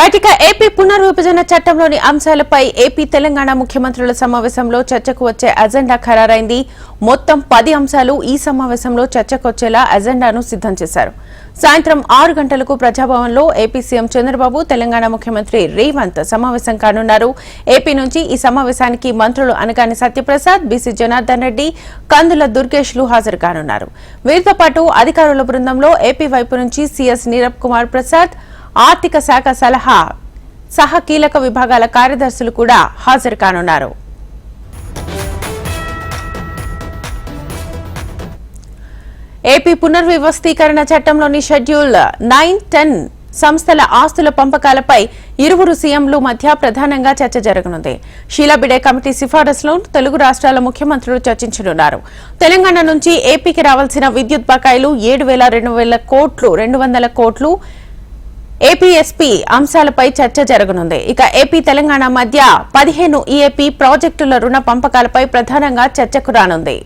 రైటిక AP పునర్విభజన చట్టంలోని అంశాలపై ఏపీ తెలంగాణ ముఖ్యమంత్రుల సమావేశంలో చర్చకు వచ్చే అజెండా ఖరారైంది. మొత్తం 10 అంశాలు ఈ సమావేశంలో చర్చకు వచ్చేలా అజెండాను సిద్ధం చేశారు. సాయంత్రం 6 గంటలకు ప్రజాభవన్లో ఏపీ సీఎం చంద్రబాబు, తెలంగాణ ముఖ్యమంత్రి రేవంత్ సమావేశం కానున్నారు. ఏపీ నుంచి ఈ సమావేశానికి మంత్రులు అనగాని సత్యప్రసాద్, బీసీ జనార్దన్ రెడ్డి, కందుల దుర్గేష్లు హాజరు కానున్నారు. వీరితో పాటు అధికారుల బృందంలో ఏపీ వైపు నుంచి సీఎస్ నీరబ్ కుమార్ ప్రసాద్, ఆర్థిక శాఖ సహా కీలక విభాగాల కార్యదర్శులు కూడా హాజరు కానున్నారు. ఏపీ పునర్వ్యవస్థీకరణ చట్టంలోని షెడ్యూల్ 9, 10 సంస్థల ఆస్తుల పంపకాలపై ఇరువురు సీఎంలు మధ్య ప్రధానంగా చర్చ జరగనుంది. షీలాబిడే కమిటీ సిఫారసులను తెలుగు రాష్ట్రాల ముఖ్యమంత్రులు చర్చించనున్నారు. తెలంగాణ నుంచి ఏపీకి రావాల్సిన విద్యుత్ బకాయిలు 7,200 కోట్లు ఏపీఎస్పీ అంశాలపై చర్చ జరగనుంది. ఇక ఏపీ తెలంగాణ మధ్య 15 ఈఏపీ ప్రాజెక్టుల రుణ పంపకాలపై ప్రధానంగా చర్చకు రానుంది.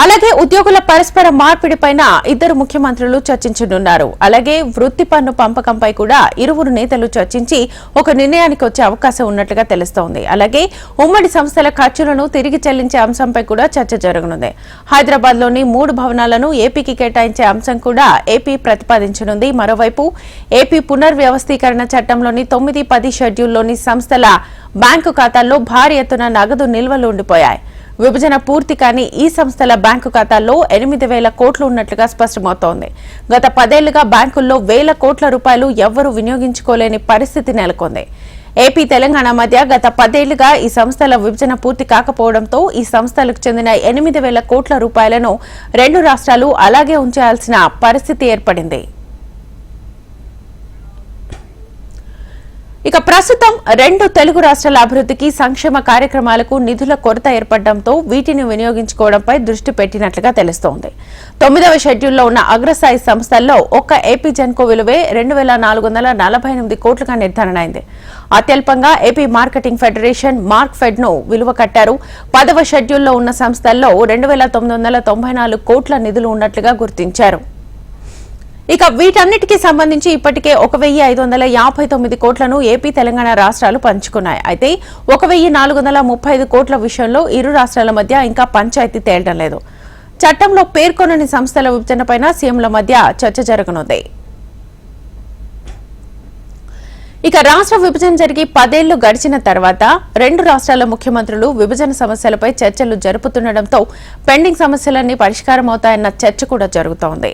అలాగే ఉద్యోగుల పరస్పర మార్పిడిపైన ఇద్దరు ముఖ్యమంత్రులు చర్చించనున్నారు. అలాగే వృత్తి పన్ను పంపకంపై కూడా ఇరువురు నేతలు చర్చించి ఒక నిర్ణయానికి వచ్చే అవకాశం ఉన్నట్లుగా తెలుస్తోంది. అలాగే ఉమ్మడి సంస్థల ఖర్చులను తిరిగి చెల్లించే అంశంపై కూడా చర్చ జరగనుంది. హైదరాబాద్ లోని 3 భవనాలను ఏపీకి కేటాయించే అంశం కూడా ఏపీ ప్రతిపాదించనుంది. మరోవైపు ఏపీ పునర్వ్యవస్థీకరణ చట్టంలోని 9, 10 షెడ్యూల్లోని సంస్థల బ్యాంకు ఖాతాల్లో భారీ ఎత్తున నగదు నిల్వలు ఉండిపోయాయి. విభజన పూర్తి కాని ఈ సంస్థల బ్యాంకు ఖాతాల్లో 8,000 కోట్లు ఉన్నట్లుగా స్పష్టమవుతోంది. గత 10 ఏళ్లుగా బ్యాంకుల్లో 1,000 కోట్ల రూపాయలు ఎవ్వరూ వినియోగించుకోలేని పరిస్థితి నెలకొంది. ఏపీ తెలంగాణ మధ్య గత 10 ఏళ్లుగా ఈ సంస్థల విభజన పూర్తి కాకపోవడంతో ఈ సంస్థలకు చెందిన 8,000 కోట్ల రూపాయలను 2 రాష్ట్రాలు అలాగే ఉంచాల్సిన పరిస్థితి ఏర్పడింది. ఇక ప్రస్తుతం 2 తెలుగు రాష్ట్రాల అభివృద్ధికి, సంక్షేమ కార్యక్రమాలకు నిధుల కొరత ఏర్పడడంతో వీటిని వినియోగించుకోవడంపై దృష్టి పెట్టినట్లుగా తెలుస్తోంది. 9వ షెడ్యూల్లో ఉన్న అగ్రస్థాయి సంస్థల్లో ఒక్క ఏపీ జెన్కో విలువే 2,448 కోట్లుగా నిర్ధారణ అయింది. అత్యల్పంగా ఏపీ మార్కెటింగ్ ఫెడరేషన్ మార్క్ఫెడ్ ను విలువ కట్టారు. 10వ షెడ్యూల్లో ఉన్న సంస్థల్లో 2,994 కోట్ల నిధులు ఉన్నట్లుగా గుర్తించారు. ఇక వీటన్నిటికీ సంబంధించి ఇప్పటికే 1,559 కోట్లను ఏపీ తెలంగాణ రాష్ట్రాలు పంచుకున్నాయి. అయితే 1,435 కోట్ల విషయంలో ఇరు రాష్ట్రాల మధ్య ఇంకా పంచాయతీ తేలడం లేదు. చట్టంలో పేర్కొనని సంస్థల విభజనపై సీఎంల మధ్య చర్చ జరగనుంది. ఇక రాష్ట్ర విభజన జరిగి 10 ఏళ్లు గడిచిన తర్వాత 2 రాష్ట్రాల ముఖ్యమంత్రులు విభజన సమస్యలపై చర్చలు జరుపుతుండటంతో పెండింగ్ సమస్యలన్నీ పరిష్కారమవుతాయన్న చర్చ కూడా జరుగుతోంది.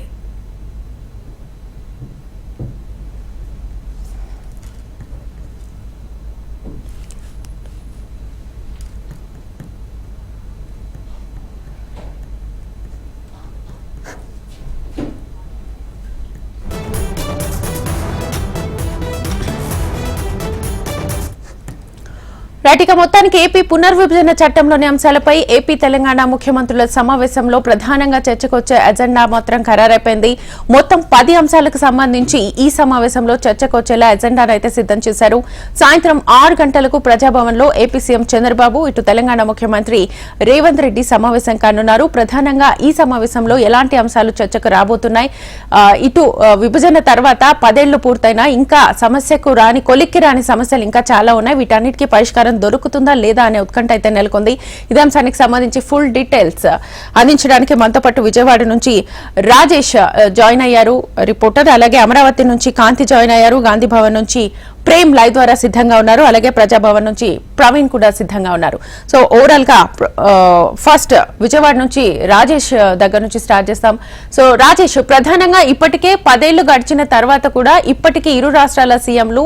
రైటిక మొత్తానికి ఏపీ పునర్విభజన చట్టంలోని అంశాలపై ఏపీ తెలంగాణ ముఖ్యమంత్రుల సమావేశంలో ప్రధానంగా చర్చకు వచ్చే అజెండా మాత్రం ఖరారైపోయింది. మొత్తం 10 అంశాలకు సంబంధించి ఈ సమావేశంలో చర్చకు వచ్చేలా అజెండాను అయితే సిద్ధం చేశారు. సాయంత్రం 6 గంటలకు ప్రజాభవన్లో ఏపీ సీఎం చంద్రబాబు, ఇటు తెలంగాణ ముఖ్యమంత్రి రేవంత్ రెడ్డి సమావేశం కానున్నారు. ప్రధానంగా ఈ సమావేశంలో ఎలాంటి అంశాలు చర్చకు రాబోతున్నాయి, ఇటు విభజన తర్వాత 10 ఏళ్లు పూర్తయినా ఇంకా కొలిక్కి రాని సమస్యలు ఇంకా చాలా ఉన్నాయి. వీటన్నిటికీ పరిష్కారం దొరుకుతుందా లేదా అనే ఉత్కంఠ అయితే నెలకొంది. ఇదే అంశానికి సంబంధించి ఫుల్ డీటెయిల్స్ అందించడానికి మనతో పాటు విజయవాడ నుంచి రాజేష్ జాయిన్ అయ్యారు, రిపోర్టర్. అలాగే అమరావతి నుంచి కాంతి జాయిన్ అయ్యారు, గాంధీ భవన్ నుంచి ప్రేమ్ లైవ్ ద్వారా సిద్ధంగా ఉన్నారు, అలాగే ప్రజాభవన్ నుంచి ప్రవీణ్ కూడా సిద్ధంగా ఉన్నారు. సో ఓవరాల్ గా ఫస్ట్ విజయవాడ నుంచి రాజేష్ దగ్గర నుంచి స్టార్ట్ చేస్తాం. సో రాజేష్, ప్రధానంగా ఇప్పటికే 10 ఏళ్లు గడిచిన తర్వాత కూడా ఇప్పటికీ ఇరు రాష్ట్రాల సీఎంలు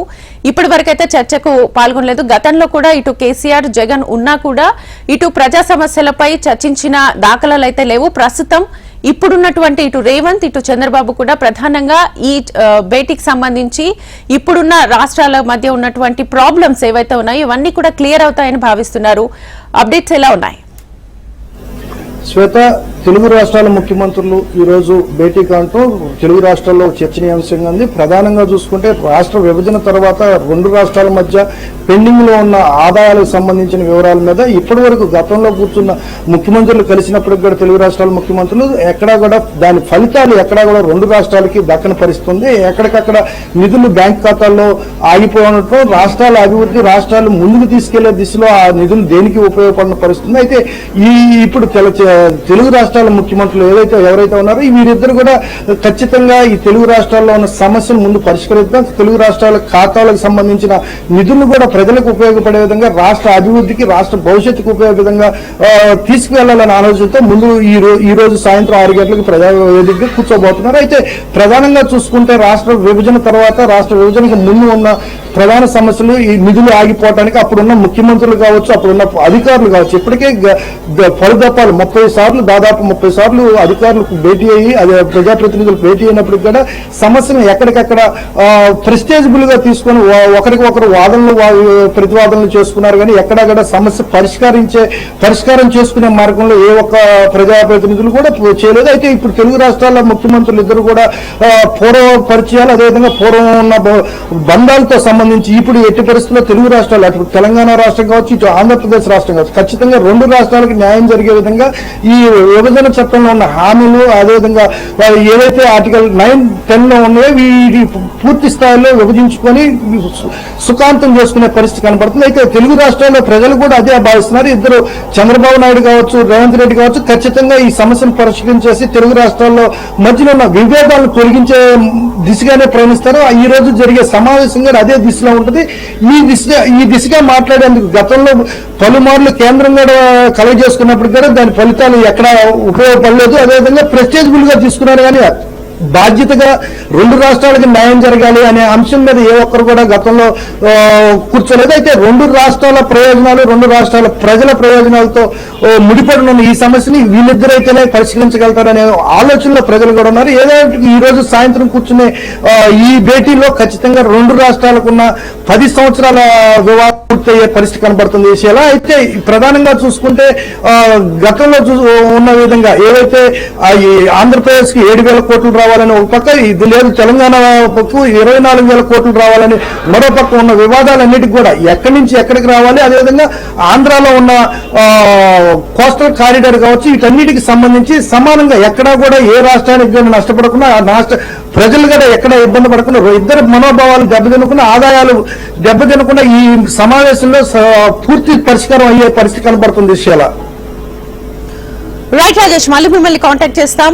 ఇప్పటి వరకైతే చర్చకు పాల్గొనలేదు. గతంలో కూడా ఇటు కేసీఆర్, జగన్ ఉన్నా కూడా ఇటు ప్రజా సమస్యలపై చర్చించిన దాఖలాలు అయితే లేవు. ప్రస్తుతం ఇప్పుడున్నటువంటి ఇటు రేవంత్, ఇటు చంద్రబాబు కూడా ప్రధానంగా ఈ భేటీకి సంబంధించి ఇప్పుడున్న రాష్ట్రాల మధ్య ఉన్నటువంటి ప్రాబ్లమ్స్ ఏవైతే ఉన్నాయో ఇవన్నీ కూడా క్లియర్ అవుతాయని భావిస్తున్నారు. అప్డేట్స్ ఎలా ఉన్నాయి? శ్వేత, తెలుగు రాష్ట్రాల ముఖ్యమంత్రులు ఈరోజు భేటీ కావటం తెలుగు రాష్ట్రాల్లో చర్చనీయాంశంగా ఉంది. ప్రధానంగా చూసుకుంటే రాష్ట్ర విభజన తర్వాత రెండు రాష్ట్రాల మధ్య పెండింగ్ లో ఉన్న ఆదాయాలకు సంబంధించిన వివరాల మీద ఇప్పటి వరకు గతంలో కూర్చున్న ముఖ్యమంత్రులు కలిసినప్పటికి కూడా తెలుగు రాష్ట్రాల ముఖ్యమంత్రులు ఎక్కడా కూడా దాని ఫలితాలు ఎక్కడా కూడా రెండు రాష్ట్రాలకి దక్కని పరిస్థితి ఉంది. ఎక్కడికక్కడ నిధులు బ్యాంక్ ఖాతాల్లో ఆగిపోవడంతో రాష్ట్రాల అభివృద్ధి, రాష్ట్రాలు ముందుకు తీసుకెళ్లే దిశలో ఆ నిధులు దేనికి ఉపయోగపడిన పరిస్థితి. అయితే ఇప్పుడు తెలుగు రాష్ట్రాల ముఖ్యమంత్రులు ఎవరైతే ఉన్నారో వీరిద్దరు కూడా ఖచ్చితంగా ఈ తెలుగు రాష్ట్రాల్లో ఉన్న సమస్యను ముందు పరిష్కరిద్దాం, తెలుగు రాష్ట్రాల ఖాతాలకు సంబంధించిన నిధులను కూడా ప్రజలకు ఉపయోగపడే విధంగా, రాష్ట్ర అభివృద్ధికి, రాష్ట్ర భవిష్యత్తుకు ఉపయోగ విధంగా తీసుకువెళ్లాలనే ఆలోచనతో ముందు ఈ రోజు సాయంత్రం 6 గంటలకు ప్రజావేదికగా కూర్చోబోతున్నారు. అయితే ప్రధానంగా చూసుకుంటే రాష్ట్ర విభజన తర్వాత, రాష్ట్ర విభజనకు ముందు ఉన్న ప్రధాన సమస్యలు ఈ నిధులు ఆగిపోవడానికి అప్పుడున్న ముఖ్యమంత్రులు కావచ్చు, అప్పుడున్న అధికారులు కావచ్చు, ఇప్పటికే పలుదప్పాలు 30 సార్లు, దాదాపు 30 సార్లు అధికారులకు భేటీ అయ్యి, అదే ప్రజాప్రతినిధులు భేటీ అయినప్పటికీ కూడా సమస్యను ఎక్కడికక్కడ ప్రెస్టేజబుల్ గా తీసుకొని ఒకరికొకరు వాదనలు ప్రతివాదనలు చేసుకున్నారు. కానీ ఎక్కడక్కడ సమస్య పరిష్కారం చేసుకునే మార్గంలో ఏ ఒక్క ప్రజాప్రతినిధులు కూడా చేయలేదు. అయితే ఇప్పుడు తెలుగు రాష్ట్రాల ముఖ్యమంత్రులు ఇద్దరు కూడా పూర్వ పరిచయాలు, అదేవిధంగా పూర్వం ఉన్న బంధాలతో సంబంధించి ఇప్పుడు ఎట్టి పరిస్థితుల్లో తెలుగు రాష్ట్రాలు, అటు తెలంగాణ రాష్ట్రం కావచ్చు, ఇటు ఆంధ్రప్రదేశ్ రాష్ట్రం కావచ్చు, ఖచ్చితంగా రెండు రాష్ట్రాలకు న్యాయం జరిగే విధంగా ఈ విభజన చట్టంలో ఉన్న హామీలు, అదేవిధంగా ఏవైతే ఆర్టికల్ 9, 10 లో ఉన్నాయో వీటి పూర్తి స్థాయిలో విభజించుకొని సుఖాంతం చేసుకునే పరిస్థితి కనబడుతుంది. అయితే తెలుగు రాష్ట్రాల్లో ప్రజలు కూడా అదే భావిస్తున్నారు. ఇద్దరు చంద్రబాబు నాయుడు కావచ్చు, రేవంత్ రెడ్డి కావచ్చు, ఖచ్చితంగా ఈ సమస్యను పరిష్కరించేసి తెలుగు రాష్ట్రాల్లో మధ్యలో ఉన్న విభేదాలను తొలగించే దిశగానే ప్రయాణిస్తారు. ఈ రోజు జరిగే సమావేశం కూడా అదే దిశలో ఉంటుంది. ఈ దిశగా మాట్లాడేందుకు గతంలో పలుమార్లు కేంద్రం కూడా కలెక్ట్ చేసుకున్నప్పుడు కూడా దాని ఫలితాలు ఎక్కడ ఉపయోగపడలేదు. అదేవిధంగా ప్రెస్టేజబుల్ గా తీసుకున్నారు. కానీ బాధ్యతగా రెండు రాష్ట్రాలకు న్యాయం జరగాలి అనే అంశం మీద ఏ ఒక్కరు కూడా గతంలో కూర్చోలేదు. అయితే రెండు రాష్ట్రాల ప్రయోజనాలు, రెండు రాష్ట్రాల ప్రజల ప్రయోజనాలతో ముడిపడిన ఈ సమస్యని వీళ్ళిద్దరైతేనే పరిష్కరించగలుగుతారనే ఆలోచనలో ప్రజలు కూడా ఉన్నారు. ఏదైతే ఈ రోజు సాయంత్రం కూర్చునే ఈ భేటీలో ఖచ్చితంగా రెండు రాష్ట్రాలకున్న 10 సంవత్సరాల వివాదం పూర్తయ్యే పరిస్థితి కనబడుతుంది. విషయాలు అయితే ప్రధానంగా చూసుకుంటే గతంలో ఉన్న విధంగా ఏవైతే ఆంధ్రప్రదేశ్ కి 7,000 కోట్లు రావాలని ఒక పక్క, ఇది లేదు తెలంగాణ పక్కు 24,000 కోట్లు రావాలని మరో పక్క ఉన్న వివాదాలన్నిటికీ కూడా ఎక్కడి నుంచి ఎక్కడికి రావాలి, అదేవిధంగా ఆంధ్రాలో ఉన్న కోస్టల్ కారిడార్ కావచ్చు, వీటన్నిటికి సంబంధించి సమానంగా ఎక్కడా కూడా ఏ రాష్ట్రానికి కూడా నష్టపడకుండా, రాష్ట్ర ప్రజలు కూడా ఎక్కడ ఇబ్బంది పడకుండా, ఇద్దరు మనోభావాలు దెబ్బతినకుండా, ఆదాయాలు దెబ్బతినకుండా ఈ సమావేశంలో పూర్తి పరిష్కారం అయ్యే పరిస్థితి కనబడుతుంది. విషయాల రైట్ రాజేష్, మళ్ళీ మిమ్మల్ని కాంటాక్ట్ చేస్తాం.